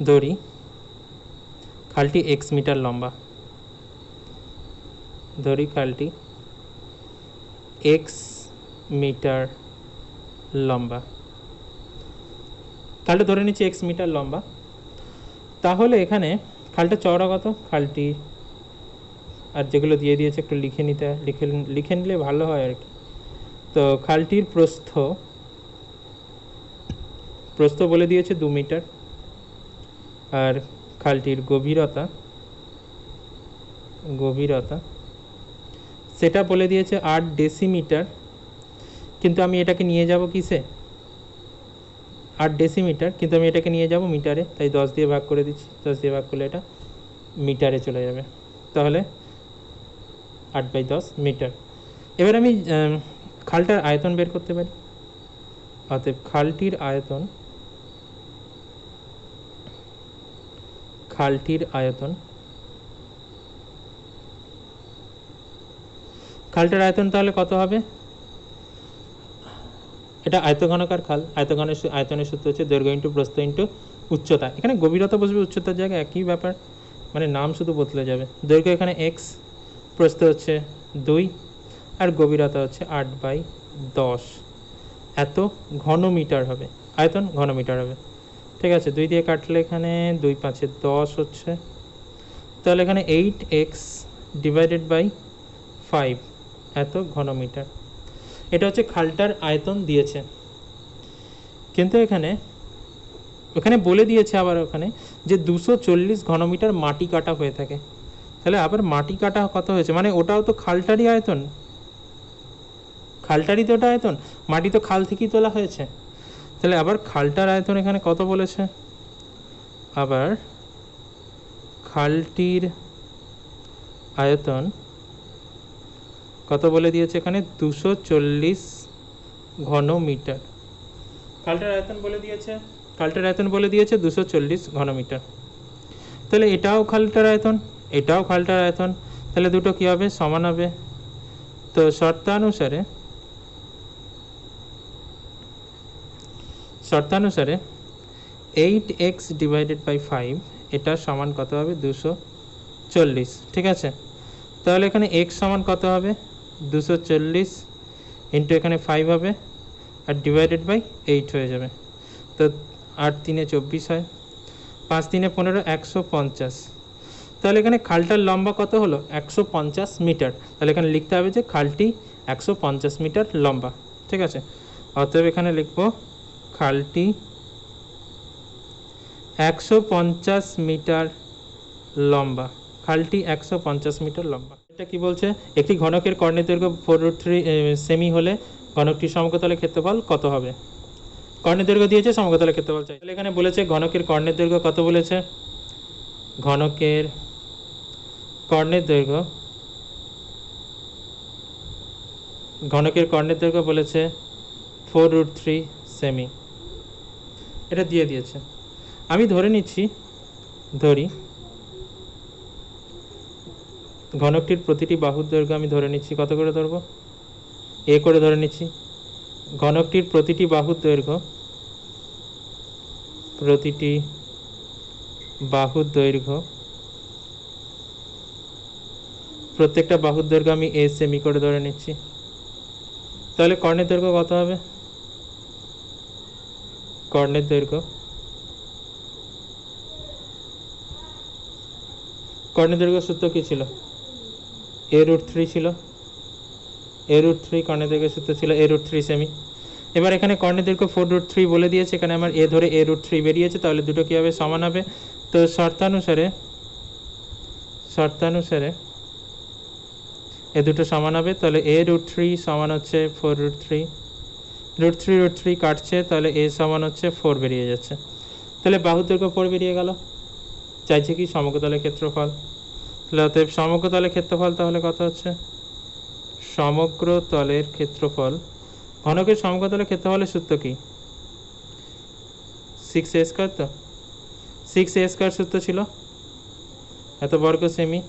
ধরি খালটি x মিটার লম্বা, ধরি খালটি x মিটার লম্বা, খালটা ধরে নিচ্ছি x মিটার লম্বা। তাহলে এখানে খালটা চওড়া কত? খালটি আর যেগুলো দিয়ে দিয়েছে একটু লিখে নিতে, লিখে নিলে ভালো হয় আর কি। তো খালটির প্রস্থ বলে দিয়েছে 2 মিটার, আর খালটির গভীরতা সেটা বলে দিয়েছে 8 ডেসিমিটার। কিন্তু আমি এটাকে নিয়ে যাব কিসে? 8 ডেসিমিটার, কিন্তু আমি এটাকে নিয়ে যাব মিটারে, তাই 10 দিয়ে ভাগ করে দিচ্ছি। 10 দিয়ে ভাগ করলে এটা মিটারে চলে যাবে, তাহলে 8/10 মিটার। এবার আমি খালটার আয়তন বের করতে পারি। অতএব খালটির খালটার আয়তন তাহলে কত হবে? এটা আয়তঘনকার খাল, আয়তনের সূত্র হচ্ছে দৈর্ঘ্য ইন্টু প্রস্থ ইন্টু উচ্চতা। এখানে গভীরতা বসবে উচ্চতার জায়গায়, একই ব্যাপার, মানে নাম শুধু বদলে যাবে। দৈর্ঘ্য এখানে x, প্রস্থ হচ্ছে 2, আর গভীরতা হচ্ছে 8/10, এত ঘন মিটার হবে। আয়তন ঘন মিটার হবে। ঠিক আছে, 2 দিয়ে কাটলে এখানে 2 5 10 হচ্ছে, তাহলে এখানে 8x ডিভাইডেড বাই 5 এত ঘন মিটার। এটা হচ্ছে খালটার আয়তন দিয়েছে। কিন্তু ওখানে বলে দিয়েছে আবার ওখানে যে 240 ঘনমিটার মাটি কাটা হয়ে থাকে। তাহলে আবার মাটি কাটা কত হয়েছে, মানে ওটাও তো খালটারই আয়তন, খালটারই তো ওটা আয়তন, মাটি তো খাল থেকেই তোলা হয়েছে। তাহলে আবার খালটার আয়তন এখানে কত বলেছে? আবার খালটির আয়তন কত বলে দিয়েছে এখানে? 240 ঘন মিটার। খালটার আয়তন বলে দিয়েছে 240 ঘন মিটার। তাহলে এটাও খালটার আয়তন, এটাও খালটার আয়তন, তাহলে দুটো কী হবে? সমান হবে। তো শর্তানুসারে 8x ডিভাইডেড বাই 5 এটা সমান কত হবে? 240। ঠিক আছে, তাহলে এখানে x সমান কত হবে? 240 ইন্টু এখানে 5 হবে, আর ডিভাইডেড বাই 8 হয়ে যাবে। তো 8 3 24 হয়, 5 3 15, 150। তাহলে এখানে খালটার লম্বা কত হলো? 150 মিটার। তাহলে এখানে লিখতে হবে যে খালটি 150 মিটার লম্বা। ঠিক আছে, অতএব এখানে লিখব খালটি 150 মিটার লম্বা। খালটি 150 মিটার লম্বা। এটা কি বলছে? একটি ঘনকের কর্ণের দৈর্ঘ্য 4√3 সেমি হলে ঘনকটির সমকতলের ক্ষেত্রফল কত হবে? কর্ণের দৈর্ঘ্য দিয়েছে, সমকতলের ক্ষেত্রফল চাই। তাহলে এখানে বলেছে ঘনকের কর্ণের দৈর্ঘ্য কত বলেছে? ঘনকের কর্ণের দৈর্ঘ্য বলেছে 4√3 সেমি। এটা দিয়ে দিয়েছে। আমি ধরে নিচ্ছি, ঘনকটির প্রতিটি বাহুর দৈর্ঘ্য আমি ধরে নিচ্ছি, কত করে ধরবো? এ করে ধরে নিচ্ছি। ঘনকটির প্রতিটি বাহুর দৈর্ঘ্য প্রত্যেকটা বাহুর দৈর্ঘ্য আমি এ সেমি করে ধরে নিচ্ছি। তাহলে কর্ণের দৈর্ঘ্য কত হবে? কর্ণের দৈর্ঘ্য সূত্র কি ছিল? a√3 ছিল। a√3 কর্ণের দৈর্ঘ্য সূত্র ছিল a√3 সেমি। এবার এখানে কর্ণের দৈর্ঘ্য 4√3 বলে দিয়েছে, এখানে আমার এ ধরে a√3 বেরিয়েছে, তাহলে দুটো কী হবে? সমান হবে। তো শর্তানুসারে এ দুটো সমান হবে। তাহলে a√3 সমান হচ্ছে 4√3, √3 কাটছে, তাহলে এ সমান হচ্ছে 4 বেরিয়ে যাচ্ছে। তাহলে বাহুর দৈর্ঘ্য 4 বেরিয়ে গেল। চাইছে কি? সমকতলের ক্ষেত্রফল। তাহলে অতএব সমগ্রতলের ক্ষেত্রফল তাহলে কত হচ্ছে? সমগ্রতলের ক্ষেত্রফল, ঘনকের সমগ্রতলের ক্ষেত্রফলের সূত্র কি? 6a²। তো 6a² সূত্র ছিল, এত বর্গ সেমি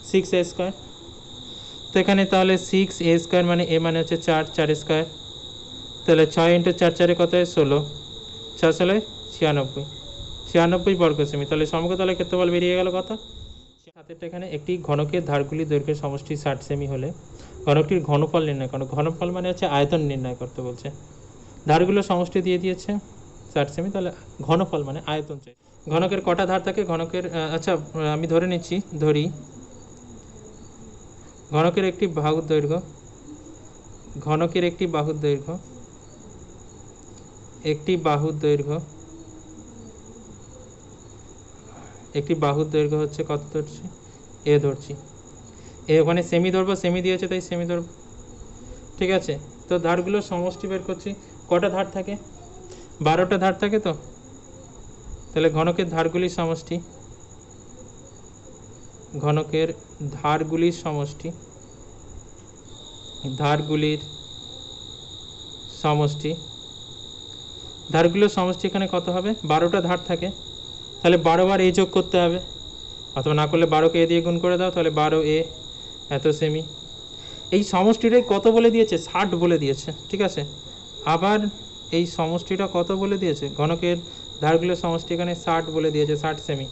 6a²। তো এখানে তাহলে 6a² মানে এ মানে হচ্ছে 4, 4² তাহলে 6 × 4 4 কত হয়? 16, 6 16 96 বর্গ সেমি। তাহলে সমগ্রতলের ক্ষেত্রফল বেরিয়ে গেল কত? সাথেটা এখানে একটি ঘনকের ধারগুলির দৈর্ঘ্যের সমষ্টি 60 সেমি হলে ঘনকটির ঘনফল নির্ণয় করো। ঘনফল মানে হচ্ছে আয়তন নির্ণয় করতে বলছে। ধারগুলোর সমষ্টি দিয়ে দিয়েছে 60 সেমি, তাহলে ঘনফল মানে আয়তন চাই। ঘনকের কটা ধার থাকে? ঘনকের আচ্ছা আমি ধরে নিচ্ছি, ঘনকের একটি বাহুর দৈর্ঘ্য হচ্ছে কত ধরছি? এ ধরছি। এ ওখানে সেমি ধরবো, সেমি দিয়েছে তাই সেমি ধরবো, ঠিক আছে। তো ধারগুলোর সমষ্টি বের করছি। কটা ধার থাকে? 12টা ধার থাকে। তো তাহলে ঘনকের ধারগুলির সমষ্টি এখানে কত হবে? 12টা ধার থাকে, তাহলে 12 বার এ যোগ করতে হবে, অথবা না করলে 12কে এ দিয়ে গুণ করে দাও, তাহলে 12a এত সেমি। এই সমষ্টিটাই কত বলে দিয়েছে? 60 বলে দিয়েছে, ঠিক আছে। আবার এই সমষ্টিটা কত বলে দিয়েছে? ঘনকের ধারগুলোর সমষ্টি এখানে 60 বলে দিয়েছে, 60 সেমি।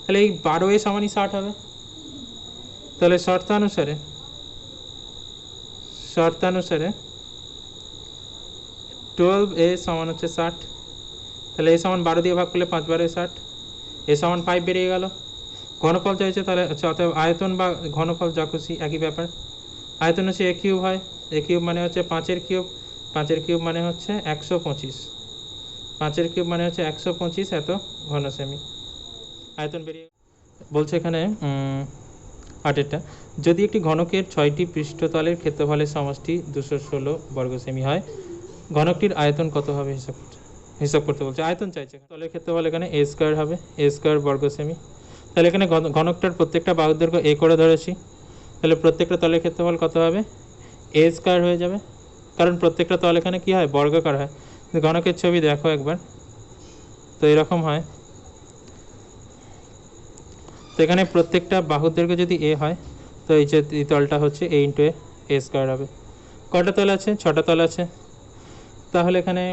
তাহলে এই 12a সমানই 60 হবে। তাহলে শর্তানুসারে 12a সমান হচ্ছে 60। তাহলে এ সমান 12 দিয়ে ভাগ করলে 5 12 60, এ সমান 5 বেরিয়ে গেল। ঘনফল চাইছে, তাহলে আচ্ছা অতএব আয়তন বা ঘনফল যা খুশি একই ব্যাপার। আয়তন হচ্ছে a³ হয়, a³ মানে হচ্ছে 5-এর কিউব, 5-এর কিউব মানে হচ্ছে 125, 5-এর কিউব মানে হচ্ছে 125 এত ঘন সেমি। আয়তন বেরিয়ে বলছে এখানে 8টা। যদি একটি ঘনকের 6টি পৃষ্ঠতলের ক্ষেত্রফলের সমষ্টি 216 বর্গ সেমি হয়, ঘনকটির আয়তন কত হবে? হিসাব করতে বলছে। আয়তন চাইছে। তলের ক্ষেত্রফল এখানে a² হবে, a² বর্গ সেমি। তাহলে এখানে ঘনকটার প্রত্যেকটা বাহুর দৈর্ঘ্য এ করে ধরেছি, তাহলে প্রত্যেকটা তলের ক্ষেত্রফল কত হবে? a² হয়ে যাবে, কারণ প্রত্যেকটা তল এখানে কি হয়? বর্গাকার হয়। ঘনকের ছবি দেখো একবার, তো এরকম হয়। তো এখানে প্রত্যেকটা বাহুর দৈর্ঘ্য যদি এ হয়, তো এই যে তলটা হচ্ছে a × a² হবে। কটা তল আছে? 6টা তল আছে। তাহলে এখানে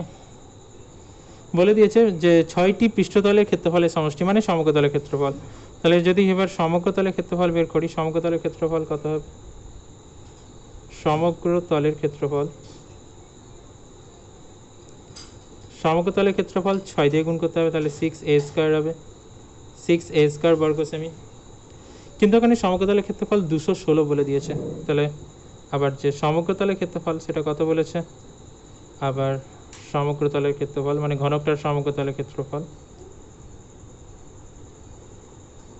বলে দিয়েছে যে 6টি পৃষ্ঠতলের ক্ষেত্রফলের সমষ্টি মানে সমগ্রতলের ক্ষেত্রফল। তাহলে যদি এবার সমগ্রতলের ক্ষেত্রফল বের করি, সমগ্রতলের ক্ষেত্রফল কত হবে? সমগ্রতলের ক্ষেত্রফল 6 দিয়ে গুণ করতে হবে, তাহলে 6a² হবে, 6a² বর্গ সেমি। কিন্তু এখানে সমগ্রতলের ক্ষেত্রফল 216 বলে দিয়েছে। তাহলে আবার যে সমগ্রতলের ক্ষেত্রফল সেটা কত বলেছে? আবার সমগ্রতলের ক্ষেত্রফল মানে ঘনকটার সমগ্রতলের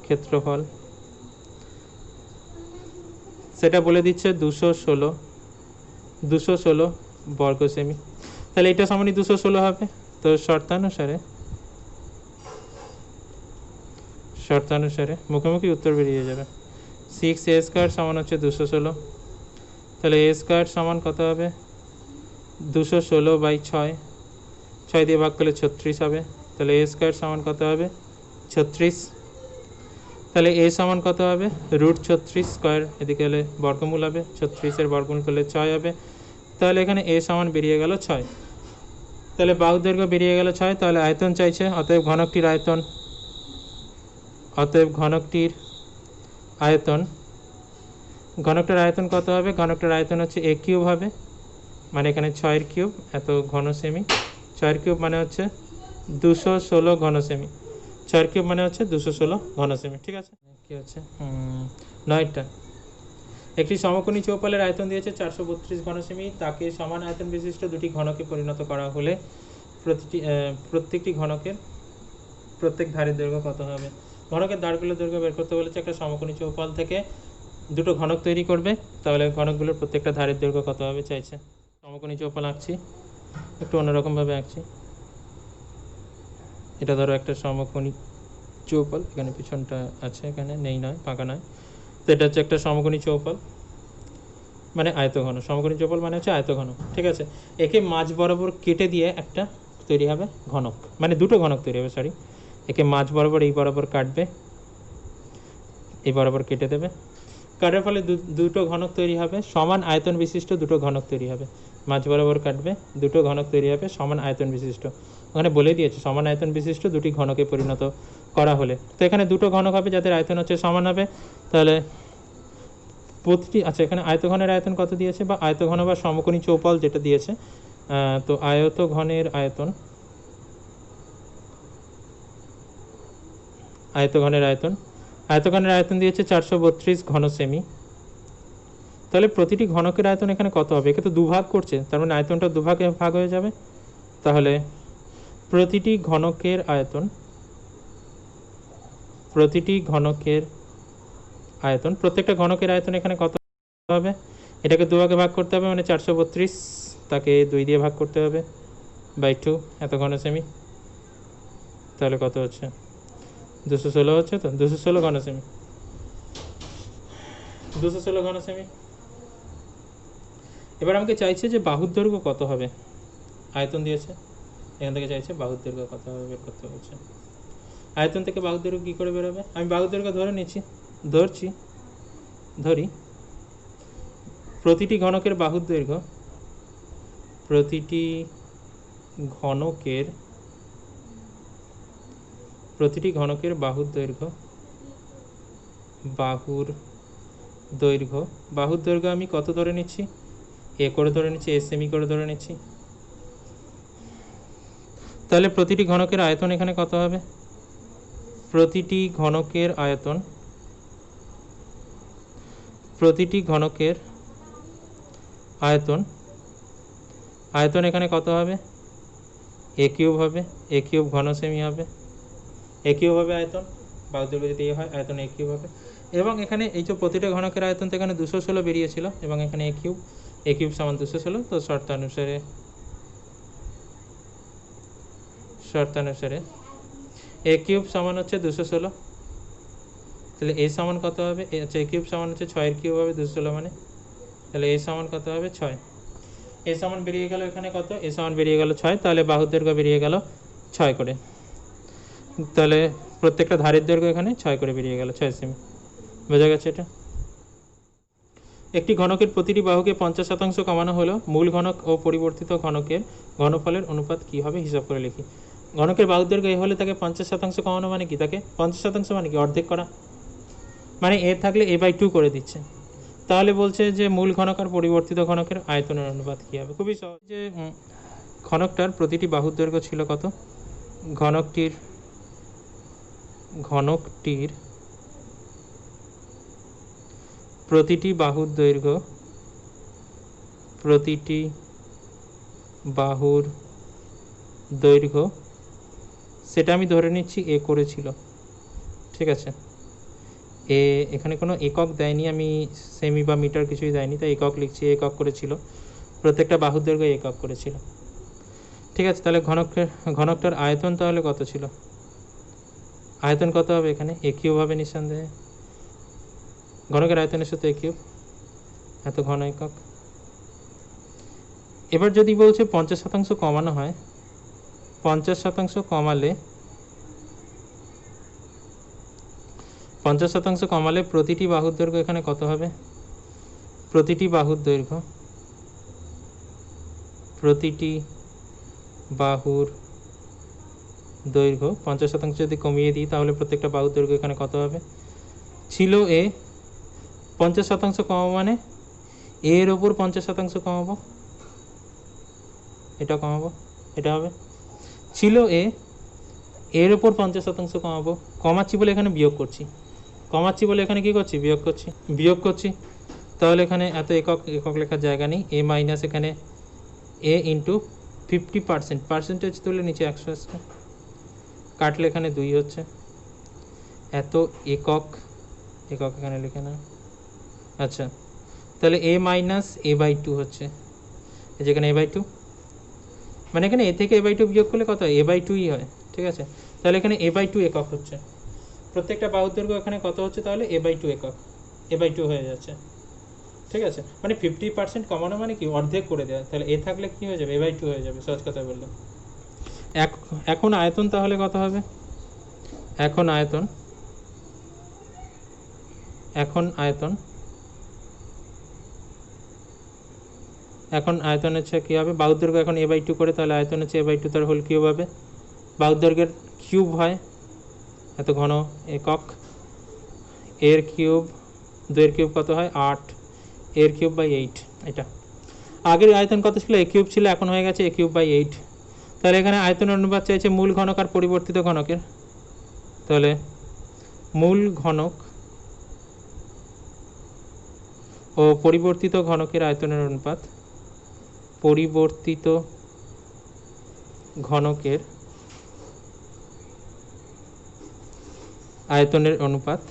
ক্ষেত্রফল সেটা বলে দিচ্ছে 216 বর্গ সেমি। তাহলে এটা সমানই 216 হবে। তো শর্তানুসারে মুখোমুখি উত্তর বেরিয়ে যাবে। 6a² সমান হচ্ছে 216। তাহলে a² সমান কত হবে? 216/6, 6 দিয়ে ভাগ করলে 36 হবে। তাহলে a² সমান কত হবে? 36। তাহলে a সমান কত হবে? √36², এদিকে হলে বর্গমূল হবে, 36-এর বর্গমূল করলে 6 হবে। তাহলে এখানে a সমান বেরিয়ে গেল 6। তাহলে বাহুর দৈর্ঘ্য বেরিয়ে গেল 6। তাহলে আয়তন চাইছে, অতএব ঘনকটির আয়তন ঘনকটার আয়তন কত হবে? ঘনকটার আয়তন হচ্ছে a³ হবে, মানে এখানে 6-এর কিউব এত ঘন সেমি। 6-এর কিউব মানে হচ্ছে 216 ঘন সেমি। 6-এর কিউব মানে হচ্ছে 216 ঘন সেমি। ঠিক আছে, কি হচ্ছে 9টা। একটি সমকোণী চৌপালের আয়তন দিয়েছে 432 ঘন সেমি। তাকে সমান আয়তন বিশিষ্ট দুটি ঘনকে পরিণত করা হলে প্রত্যেকটি ঘনকের প্রত্যেক ধারের দৈর্ঘ্য কত হবে? ঘনকের ধারগুলোর দৈর্ঘ্য বের করতে বলেছে। একটা সমকোণী চৌপাল থেকে দুটো ঘনক তৈরি করবে, তাহলে ঘনকগুলোর প্রত্যেকটা ধারের দৈর্ঘ্য কত হবে চাইছে। সমকোণী চৌপাল আঁকছি, একটু অন্যরকমভাবে আঁকছি। এটা ধরো একটা সমকোণী চৌপাল, এখানে পিছনটা আছে, এখানে নেই, নয় ফাঁকা নয়। তো এটা হচ্ছে একটা সমকোণী চৌপাল মানে আয়তঘন। সমকোণী চৌপাল মানে হচ্ছে আয়তঘন। ঠিক আছে, একে মাঝ বরাবর কেটে দিয়ে একটা তৈরি হবে ঘনক, মানে দুটো ঘনক তৈরি হবে, সরি। একে মাঝ বরাবর এই বরাবর কাটবে, এই বরাবর কেটে দেবে, কাটার ফলে দুটো ঘনক তৈরি হবে, সমান আয়তন বিশিষ্ট দুটো ঘনক তৈরি হবে। মাঝ বরাবর কাটবে, দুটো ঘনক তৈরি হবে সমান আয়তন বিশিষ্ট। ওখানে বলে দিয়েছে সমান আয়তন বিশিষ্ট দুটি ঘনকে পরিণত করা হলে। তো এখানে দুটো ঘনক হবে যাদের আয়তন হচ্ছে সমান হবে। তাহলে প্রতিটি, আচ্ছা এখানে আয়তঘনের আয়তন কত দিয়েছে, বা আয়তঘন বা সমকোণী চৌপাল যেটা দিয়েছে, তো আয়তঘনের আয়তন দিয়েছে 432 ঘন সেমি। তাহলে প্রতিটি ঘনকের আয়তন এখানে কত হবে? একে তো দুভাগ করছে, তার মানে আয়তনটা দুভাগে ভাগ হয়ে যাবে। তাহলে প্রতিটি ঘনকের আয়তন প্রত্যেকটা ঘনকের আয়তন এখানে কত হবে? এটাকে দুভাগে ভাগ করতে হবে, মানে 432 তাকে 2 দিয়ে ভাগ করতে হবে /2 এত ঘন সেমি। তাহলে কত হচ্ছে? 216 হচ্ছে। তো 216 ঘন সেমি, 216 ঘন সেমি। এবার আমাকে চাইছে যে বাহুর দৈর্ঘ্য কত হবে। আয়তন দিয়েছে, এখান থেকে চাইছে বাহুর দৈর্ঘ্য কত হবে বের করতে বলছে। আয়তন থেকে বাহুর দৈর্ঘ্য কী করে বেরোবে? আমি বাহুর দৈর্ঘ্য ধরি প্রতিটি ঘনকের বাহুর দৈর্ঘ্য, প্রতিটি ঘনকের বাহুর দৈর্ঘ্য আমি কত ধরে নিচ্ছি? a করে ধরে নিচ্ছি, a সেমি করে ধরে নিচ্ছি। তাহলে প্রতিটি ঘনকের আয়তন এখানে কত হবে? প্রতিটি ঘনকের আয়তন এখানে কত হবে? a³ হবে, a³ ঘন সেমি হবে, a³ হবে আয়তন। বাহুর দৈর্ঘ্য যদি হয়, আয়তন a³ হবে। এবং এখানে এই যে প্রতিটা ঘনকের আয়তন তো এখানে 216 বেরিয়েছিল, এবং এখানে a³ সমান 216। তো শর্তানুসারে a³ সমান হচ্ছে 216। তাহলে a সমান কত হবে? আচ্ছা, a³ সমান হচ্ছে 6-এর কিউব হবে 216 মানে। তাহলে a সমান কত হবে? 6। a সমান বেরিয়ে গেল এখানে কত? a সমান বেরিয়ে গেল 6। তাহলে বাহুর দৈর্ঘ্য বেরিয়ে গেল 6 করে। তাহলে প্রত্যেকটা ধারের দৈর্ঘ্য এখানে 6 করে বেরিয়ে গেল, 6 সেমি। বোঝা গেছে এটা? একটি ঘনকের প্রতিটি বাহুকে 50% কমানো হলো, মূল ঘনক ও পরিবর্তিত ঘনকের ঘনফলের অনুপাত কী হবে হিসাব করে লিখি। ঘনকের বাহুর দৈর্ঘ্য এ হলে তাকে 50% কমানো মানে কি? তাকে 50% মানে কি? অর্ধেক করা, মানে এ থাকলে a/2 করে দিচ্ছে। তাহলে বলছে যে মূল ঘনক আর পরিবর্তিত ঘনকের আয়তনের অনুপাত কী হবে। খুবই সহজ। যে ঘনকটার প্রতিটি বাহুর দৈর্ঘ্য ছিল কত? ঘনকটির প্রতিটি বাহুর দৈর্ঘ্য, সেটা আমি ধরে নিচ্ছি এ করেছিল, ঠিক আছে। এ এখানে কোনো একক দেয়নি, আমি সেমি বা মিটার কিছুই দেয়নি, তাই একক লিখছি, একক করেছিল, প্রত্যেকটা বাহুর দৈর্ঘ্য একক করেছিল, ঠিক আছে। তাহলে ঘনকটার আয়তন তাহলে কত ছিল? আয়তন কত হবে এখানে? এ কিউব হবে নিঃসন্দেহে, ঘনকের আয়তনের সাথে এ কিউব, এত ঘন একক। এবার যদি বলছে 50% কমানো হয়, 50% কমালে 50% কমালে প্রতিটি বাহুর দৈর্ঘ্য এখানে কত হবে? প্রতিটি বাহুর দৈর্ঘ্য, প্রতিটি বাহুর দৈর্ঘ্য 50% যদি কমিয়ে দিই তাহলে প্রত্যেকটা বাহুর দৈর্ঘ্য এখানে কত হবে? ছিল এ, 50% কমাবো মানে এর ওপর 50% কমাবো, এটা কমাবো, এটা হবে। ছিল এ, এর ওপর 50% কমাবো, কমাচ্ছি বলে এখানে বিয়োগ করছি, কমাচ্ছি বলে এখানে কী করছি? বিয়োগ করছি। তাহলে এখানে এত একক লেখার জায়গা নেই, এ মাইনাস এখানে এ ইন্টু 50%, পার্সেন্টেজ তুলে নিচে 100 আসছে, কাটলে এখানে 2 হচ্ছে, এত একক এখানে লিখে না। আচ্ছা, তাহলে এ মাইনাস a/2 হচ্ছে, যেখানে a/2, মানে এখানে এ থেকে a/2 বিয়োগ করলে কত হয়? a/2ই হয়, ঠিক আছে। তাহলে এখানে a/2 একক হচ্ছে, প্রত্যেকটা বাহুর দৈর্ঘ্য এখানে কত হচ্ছে? তাহলে a/2 একক, a/2 হয়ে যাচ্ছে, ঠিক আছে। মানে 50% কমানো মানে কি? অর্ধেক করে দেওয়া। তাহলে এ থাকলে কি হয়ে যাবে? a/2 হয়ে যাবে, সহজ কথা বললাম। এখন আয়তন তাহলে কত হবে? এখন আয়তন হচ্ছে কী হবে? বাহুর দৈর্ঘ্য এখন a/2 করে, তাহলে আয়তন হচ্ছে a/2 তার হোল কিউব হবে, বাহুর দৈর্ঘ্যের কিউব হয়, এত ঘন একক, এর কিউব, 2 কিউব কত হয়? 8, এর কিউব বাই 8, এটা। আগের আয়তন কত ছিল? এ কিউব ছিল, এখন হয়ে গেছে এ কিউব বাই 8। তাহলে এখানে আয়তনের অনুপাত চাইছে মূল ঘনক আর পরিবর্তিত ঘনকের, তাহলে মূল ঘনক ও পরিবর্তিত ঘনকের আয়তনের অনুপাত, পরিবর্তিত ঘনকের আয়তনের অনুপাত,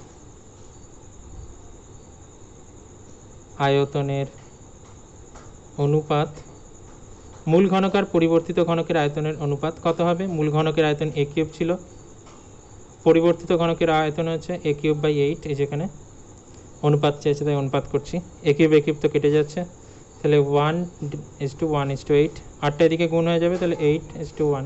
মূল ঘনক আর পরিবর্তিত ঘনকের আয়তনের অনুপাত কত হবে? মূল ঘনকের আয়তন এ কিউব ছিল, পরিবর্তিত ঘনকের আয়তন হচ্ছে এ কিউব বাই 8, এই যেখানে অনুপাত চেয়েছে তাই অনুপাত করছি, এ কিউব তো কেটে যাচ্ছে, তাহলে 1:1:8, 8টা এদিকে গুণ হয়ে যাবে, তাহলে 8:1